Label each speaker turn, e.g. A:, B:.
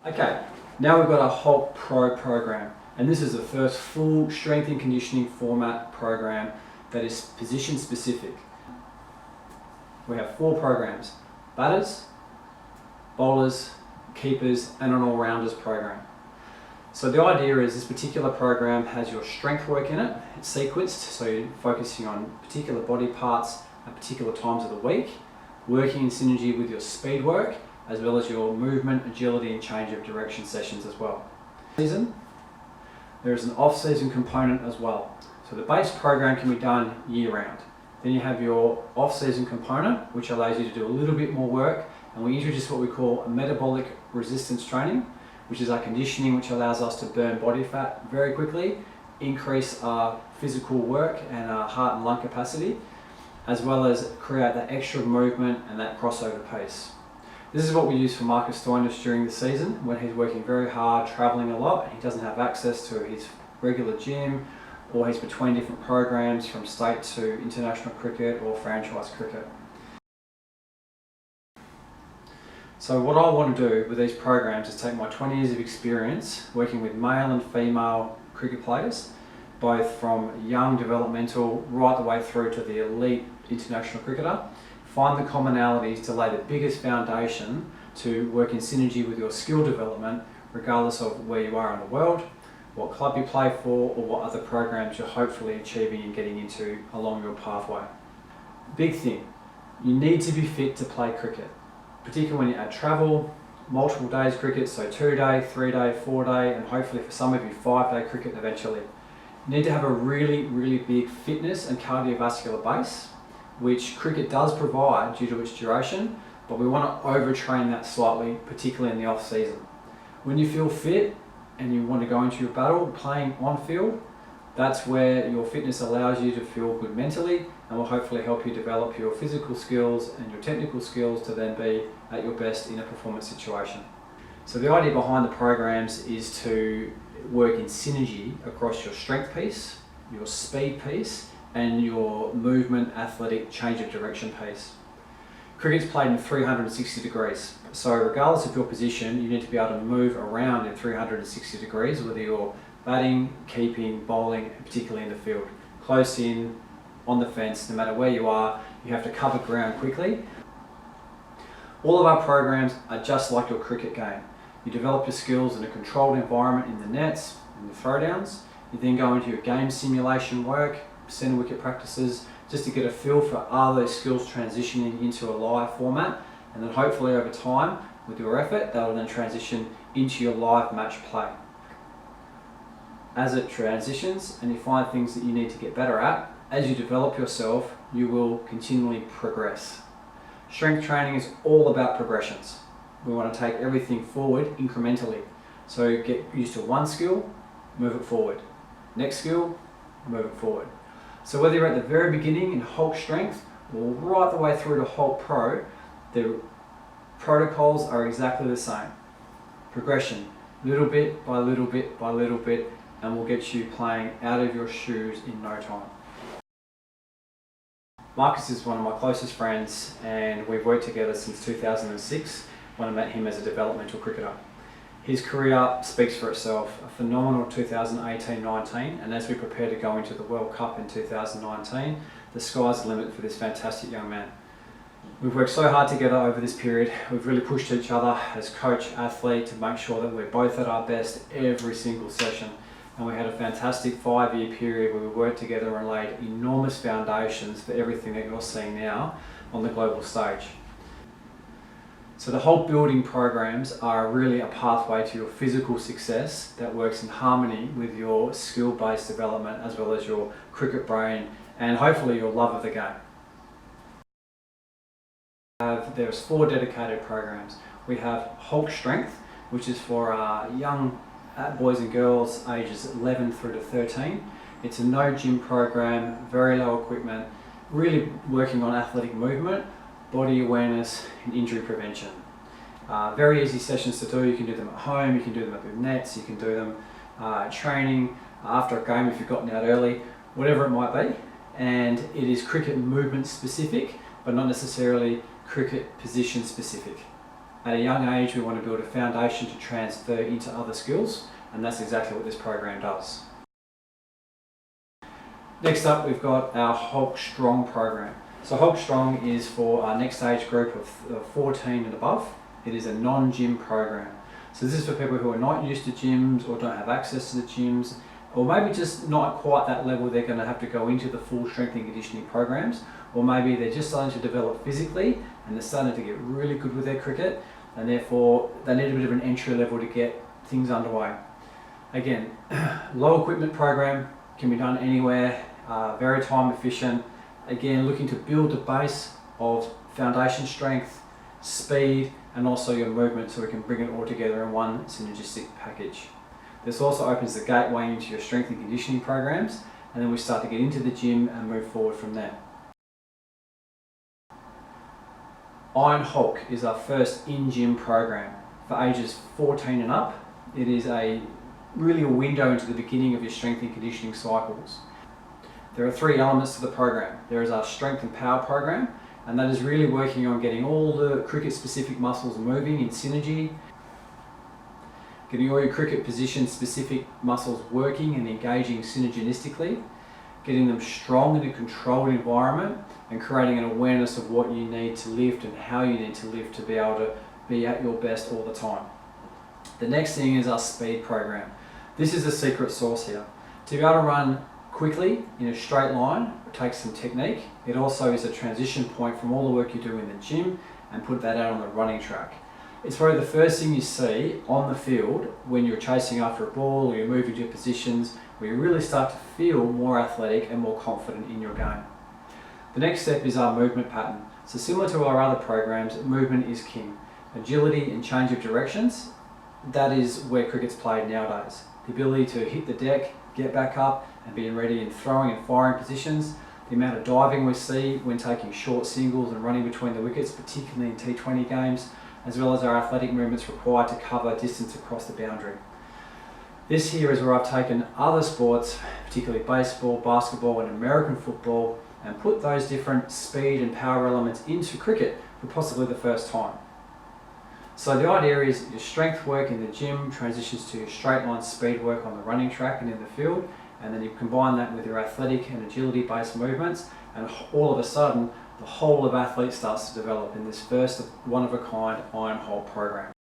A: Okay, now we've got our Hulk Pro program, and this is the first full strength and conditioning format program that is position specific. We have 4 programs: batters, bowlers, keepers, and an all-rounders program. So the idea is this particular program has your strength work in it. It's sequenced, so you're focusing on particular body parts at particular times of the week, working in synergy with your speed work, as well as your movement, agility, and change of direction sessions as well. There is an off-season component as well. So the base program can be done year-round. Then you have your off-season component, which allows you to do a little bit more work, and we introduce what we call a metabolic resistance training, which is our conditioning, which allows us to burn body fat very quickly, increase our physical work and our heart and lung capacity, as well as create that extra movement and that crossover pace. This is what we use for Marcus Stoinis during the season when he's working very hard, travelling a lot, and he doesn't have access to his regular gym, or he's between different programs from state to international cricket or franchise cricket. So what I want to do with these programs is take my 20 years of experience working with male and female cricket players, both from young developmental right the way through to the elite international cricketer, find the commonalities to lay the biggest foundation to work in synergy with your skill development, regardless of where you are in the world, what club you play for, or what other programs you're hopefully achieving and getting into along your pathway. Big thing, you need to be fit to play cricket, particularly when you add travel, multiple days cricket, so 2-day, 3-day, 4-day, and hopefully for some of you 5-day cricket eventually. You need to have a really big fitness and cardiovascular base, which cricket does provide due to its duration, but we want to overtrain that slightly, particularly in the off season. When you feel fit and you want to go into your battle playing on field, that's where your fitness allows you to feel good mentally and will hopefully help you develop your physical skills and your technical skills to then be at your best in a performance situation. So the idea behind the programs is to work in synergy across your strength piece, your speed piece, and your movement, athletic, change of direction piece. Cricket's played in 360 degrees, so regardless of your position, you need to be able to move around in 360 degrees, whether you're batting, keeping, bowling, particularly in the field. Close in, on the fence, no matter where you are, you have to cover ground quickly. All of our programs are just like your cricket game. You develop your skills in a controlled environment in the nets, in the throwdowns. You then go into your game simulation work, centre wicket practices, just to get a feel for are those skills transitioning into a live format, and then hopefully over time, with your effort, that will then transition into your live match play. As it transitions and you find things that you need to get better at, as you develop yourself, you will continually progress. Strength training is all about progressions. We want to take everything forward incrementally. So get used to one skill, move it forward. Next skill, move it forward. So whether you're at the very beginning in Hulk Strength or right the way through to Hulk Pro, the protocols are exactly the same. Progression, little bit by little bit by little bit, and we'll get you playing out of your shoes in no time. Marcus is one of my closest friends, and we've worked together since 2006 when I met him as a developmental cricketer. His career speaks for itself, a phenomenal 2018-19, and as we prepare to go into the World Cup in 2019, the sky's the limit for this fantastic young man. We've worked so hard together over this period. We've really pushed each other as coach, athlete, to make sure that we're both at our best every single session. And we had a fantastic 5-year period where we worked together and laid enormous foundations for everything that you're seeing now on the global stage. So the whole building programs are really a pathway to your physical success that works in harmony with your skill-based development as well as your cricket brain and hopefully your love of the game. There's 4 dedicated programs. We have Hulk Strength, which is for young boys and girls ages 11 through to 13. It's a no gym program, very low equipment, really working on athletic movement, body awareness and injury prevention. Very easy sessions to do. You can do them at home, you can do them at the nets, you can do them training after a game if you've gotten out early, whatever it might be. And it is cricket movement specific, but not necessarily cricket position specific. At a young age, we want to build a foundation to transfer into other skills, and that's exactly what this program does. Next up, we've got our Hulk Strong program. So Hulk Strong is for our next age group of 14 and above. It is a non-gym program. So this is for people who are not used to gyms or don't have access to the gyms, or maybe just not quite that level they're going to have to go into the full strength and conditioning programs, or maybe they're just starting to develop physically and they're starting to get really good with their cricket, and therefore they need a bit of an entry level to get things underway. Again, low equipment program, can be done anywhere, very time efficient. Again, looking to build a base of foundation strength, speed, and also your movement, so we can bring it all together in one synergistic package. This also opens the gateway into your strength and conditioning programs, and then we start to get into the gym and move forward from there. Iron Hulk is our first in-gym program for ages 14 and up. It is really a window into the beginning of your strength and conditioning cycles. There are 3 elements to the program. There is our strength and power program, and that is really working on getting all the cricket specific muscles moving in synergy, getting all your cricket position specific muscles working and engaging synergistically, getting them strong in a controlled environment, and creating an awareness of what you need to lift and how you need to lift to be able to be at your best all the time. The next thing is our speed program. This is the secret sauce here. To be able to run quickly in a straight line, it takes some technique. It also is a transition point from all the work you do in the gym and put that out on the running track. It's probably the first thing you see on the field when you're chasing after a ball or you're moving to positions where you really start to feel more athletic and more confident in your game. The next step is our movement pattern. So similar to our other programs, movement is king. Agility and change of directions, that is where cricket's played nowadays. The ability to hit the deck, get back up and being ready in throwing and firing positions. The amount of diving we see when taking short singles and running between the wickets, particularly in T20 games, as well as our athletic movements required to cover distance across the boundary. This here is where I've taken other sports, particularly baseball, basketball and American football, and put those different speed and power elements into cricket for possibly the first time. So the idea is your strength work in the gym transitions to your straight line speed work on the running track and in the field, and then you combine that with your athletic and agility based movements, and all of a sudden the whole of athlete starts to develop in this first one of a kind Iron Hulk program.